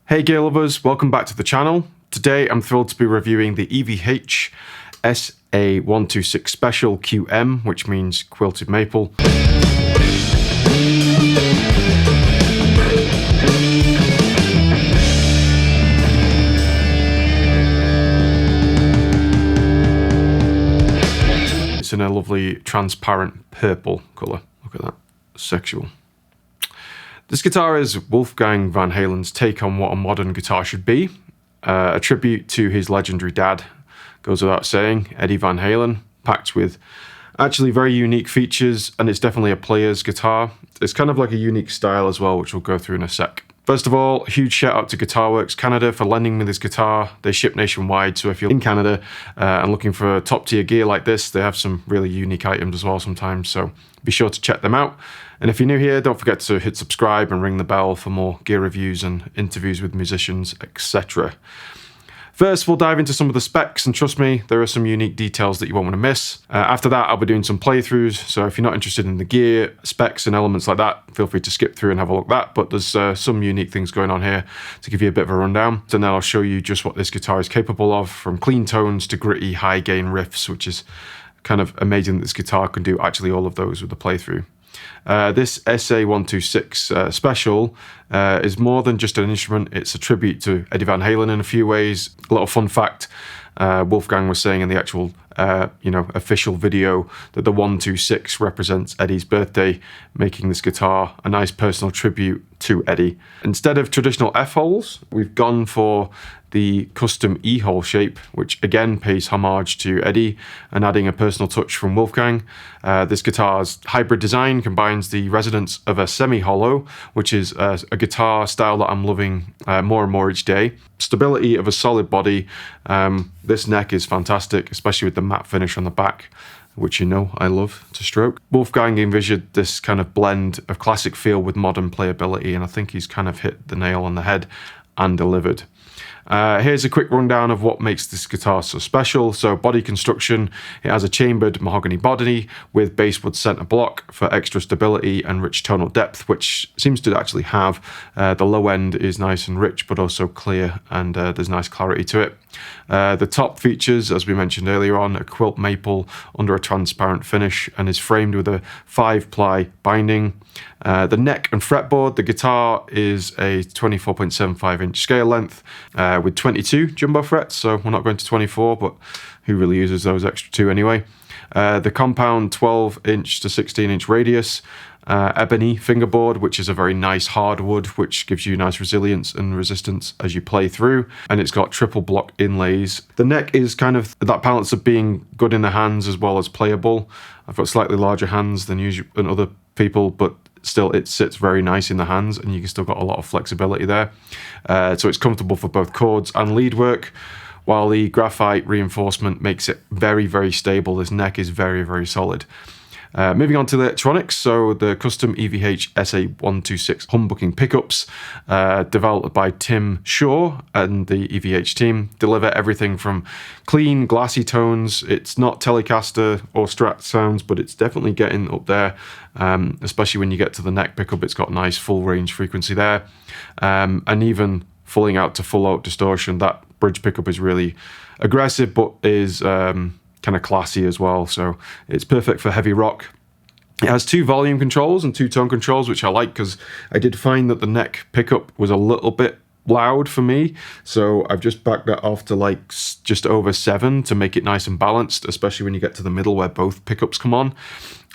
Hey gear lovers, welcome back to the channel. Today I'm thrilled to be reviewing the EVH SA126 Special QM, which means quilted maple. It's in a lovely transparent purple colour. Look at that, sexual. This guitar is Wolfgang Van Halen's take on what a modern guitar should be. A tribute to his legendary dad, goes without saying, Eddie Van Halen, packed with actually very unique features, and it's definitely a player's guitar. It's kind of like a unique style as well, which we'll go through in a sec. First of all, a huge shout out to Guitarworks Canada for lending me this guitar. They ship nationwide, so if you're in Canada and looking for top tier gear like this, they have some really unique items as well sometimes, so be sure to check them out. And if you're new here, don't forget to hit subscribe and ring the bell for more gear reviews and interviews with musicians, etc. First, we'll dive into some of the specs, and trust me, there are some unique details that you won't want to miss. After that, I'll be doing some playthroughs, so if you're not interested in the gear, specs and elements like that, feel free to skip through and have a look at that, but there's some unique things going on here to give you a bit of a rundown. And then I'll show you just what this guitar is capable of, from clean tones to gritty, high gain riffs, which is kind of amazing that this guitar can do actually all of those with the playthrough. This SA126 Special is more than just an instrument, it's a tribute to Eddie Van Halen in a few ways. A little fun fact, Wolfgang was saying in the actual official video that the 126 represents Eddie's birthday, making this guitar a nice personal tribute to Eddie. Instead of traditional F-holes, we've gone for the custom E-hole shape, which again pays homage to Eddie and adding a personal touch from Wolfgang. This guitar's hybrid design combines the resonance of a semi-hollow, which is a guitar style that I'm loving more and more each day. Stability of a solid body. This neck is fantastic, especially with the matte finish on the back, which you know I love to stroke. Wolfgang envisioned this kind of blend of classic feel with modern playability, and I think he's kind of hit the nail on the head and delivered. Here's a quick rundown of what makes this guitar so special. So body construction, it has a chambered mahogany body with basswood center block for extra stability and rich tonal depth, which seems to actually have. The low end is nice and rich, but also clear, and there's nice clarity to it. The top features, as we mentioned earlier on, a quilt maple under a transparent finish and is framed with a 5-ply binding. The neck and fretboard, the guitar is a 24.75 inch scale length with 22 jumbo frets, so we're not going to 24, but who really uses those extra two anyway? The compound 12 inch to 16 inch radius, ebony fingerboard, which is a very nice hardwood, which gives you nice resilience and resistance as you play through, and it's got triple block inlays. The neck is kind of that balance of being good in the hands as well as playable. I've got slightly larger hands than other people, but still it sits very nice in the hands, and you can still got a lot of flexibility there. So it's comfortable for both chords and lead work, while the graphite reinforcement makes it very, very stable. This neck is very, very solid. Moving on to the electronics, so the custom EVH SA126 humbucking pickups, developed by Tim Shaw and the EVH team, deliver everything from clean, glassy tones. It's not Telecaster or Strat sounds, but it's definitely getting up there, especially when you get to the neck pickup. It's got nice full range frequency there, and even fulling out to full out distortion. That bridge pickup is really aggressive, but is kind of classy as well, so it's perfect for heavy rock. It has 2 volume controls and 2 tone controls, which I like because I did find that the neck pickup was a little bit loud for me, so I've just backed that off to like just over 7 to make it nice and balanced, especially when you get to the middle where both pickups come on.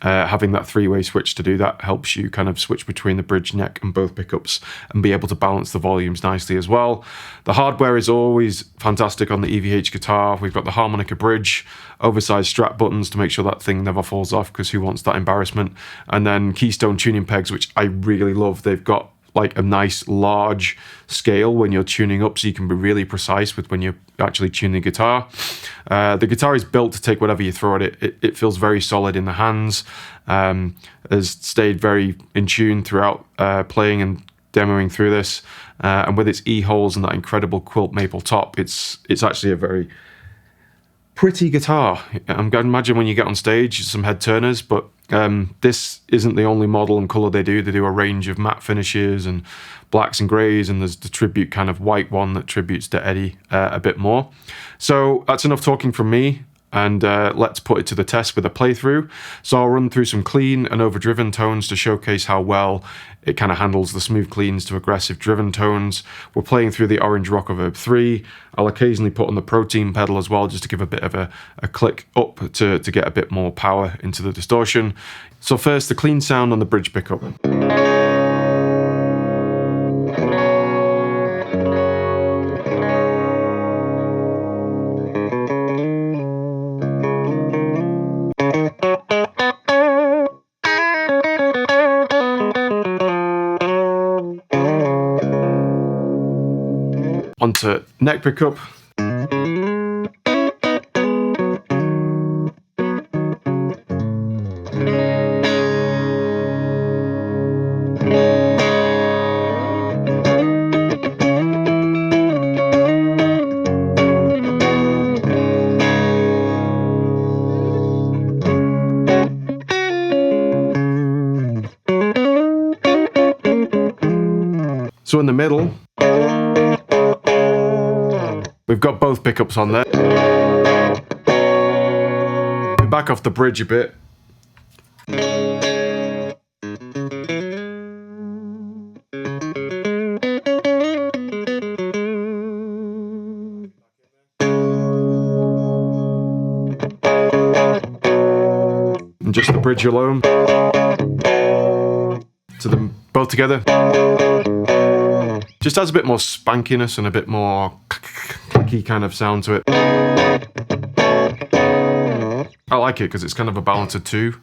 Having that 3-way switch to do that helps you kind of switch between the bridge, neck and both pickups and be able to balance the volumes nicely as well. The hardware is always fantastic on the EVH guitar. We've got the harmonica bridge, oversized Strat buttons to make sure that thing never falls off, because who wants that embarrassment? And then keystone tuning pegs, which I really love. They've got like a nice large scale when you're tuning up, so you can be really precise with when you're actually tuning the guitar. The guitar is built to take whatever you throw at it. It feels very solid in the hands, has stayed very in tune throughout playing and demoing through this, and with its E-holes and that incredible quilt maple top, it's actually a very pretty guitar. I'm going to imagine when you get on stage, some head turners, but this isn't the only model and colour they do. They do a range of matte finishes and blacks and greys, and there's the tribute kind of white one that tributes to Eddie a bit more. So that's enough talking from me, and let's put it to the test with a playthrough. So I'll run through some clean and overdriven tones to showcase how well it kind of handles the smooth cleans to aggressive driven tones. We're playing through the Orange Rock Reverb 3. I'll occasionally put on the Protein pedal as well, just to give a bit of a click up to get a bit more power into the distortion. So first, the clean sound on the bridge pickup. Onto neck pickup. So in the middle, we've got both pickups on there. We back off the bridge a bit. And just the bridge alone. To them both together. Just has a bit more spankiness and a bit more clicky kind of sound to it. I like it because it's kind of a balance of two.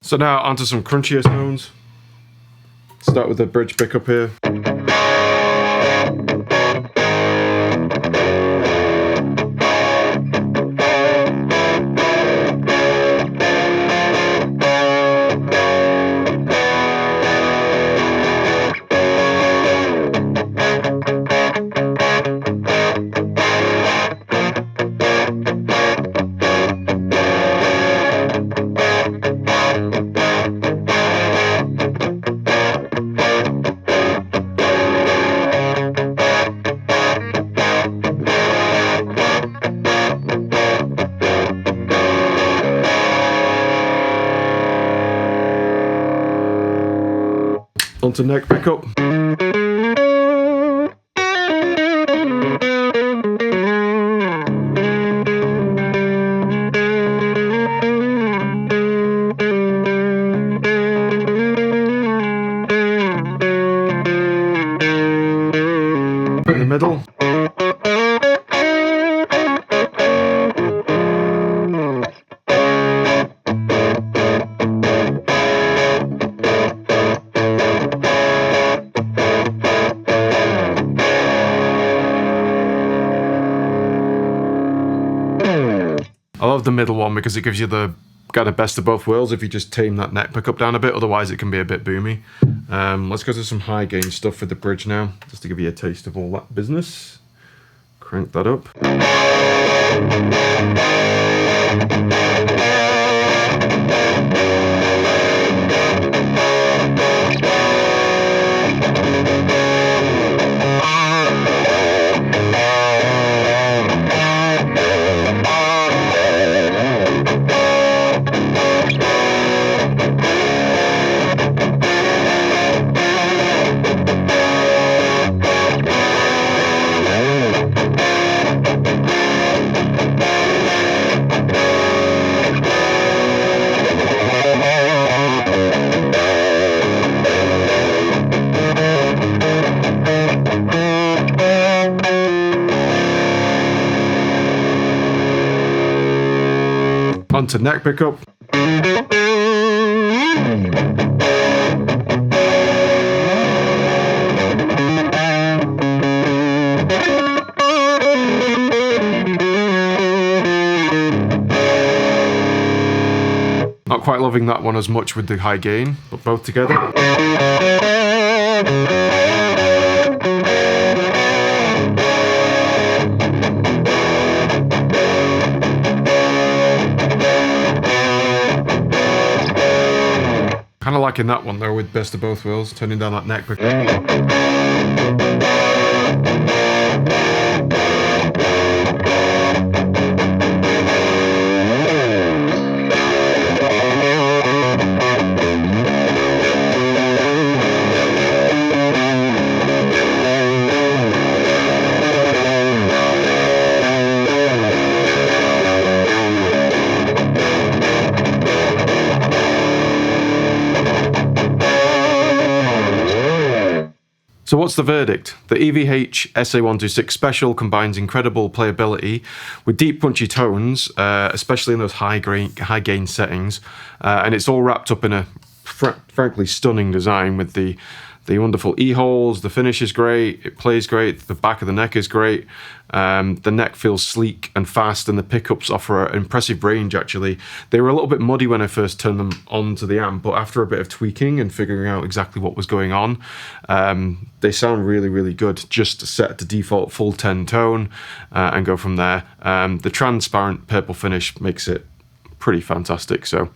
So now onto some crunchier tones. Start with the bridge pickup here. Onto neck pickup. In the middle. I love the middle one because it gives you the kind of best of both worlds if you just tame that neck pickup down a bit, otherwise it can be a bit boomy. Let's go to some high gain stuff for the bridge now, just to give you a taste of all that business. Crank that up. Onto neck pickup. quite loving that one as much with the high gain, but both together. Kind of liking that one though with best of both worlds, turning down that neck. So what's the verdict? The EVH SA126 Special combines incredible playability with deep punchy tones, especially in those high gain settings, and it's all wrapped up in a frankly stunning design with the wonderful E-holes. The finish is great, it plays great, the back of the neck is great, the neck feels sleek and fast, and the pickups offer an impressive range actually. They were a little bit muddy when I first turned them onto the amp, but after a bit of tweaking and figuring out exactly what was going on, they sound really, really good. Just set to default full 10 tone and go from there. The transparent purple finish makes it pretty fantastic. So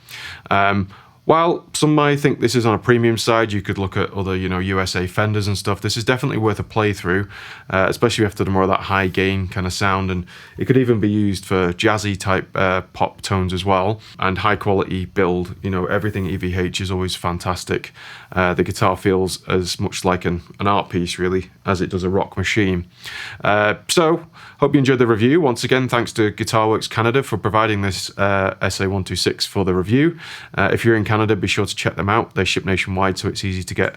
while some might think this is on a premium side, you could look at other, USA Fenders and stuff. This is definitely worth a playthrough, especially after more of that high gain kind of sound. And it could even be used for jazzy type pop tones as well. And high quality build, everything EVH is always fantastic. The guitar feels as much like an art piece really as it does a rock machine. So hope you enjoyed the review. Once again, thanks to Guitarworks Canada for providing this SA126 for the review. If you're in Canada, be sure to check them out. They ship nationwide, so it's easy to get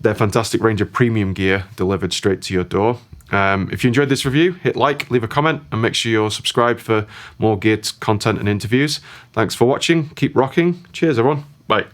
their fantastic range of premium gear delivered straight to your door. If you enjoyed this review, hit like, leave a comment, and make sure you're subscribed for more gear content and interviews. Thanks for watching. Keep rocking. Cheers, everyone. Bye.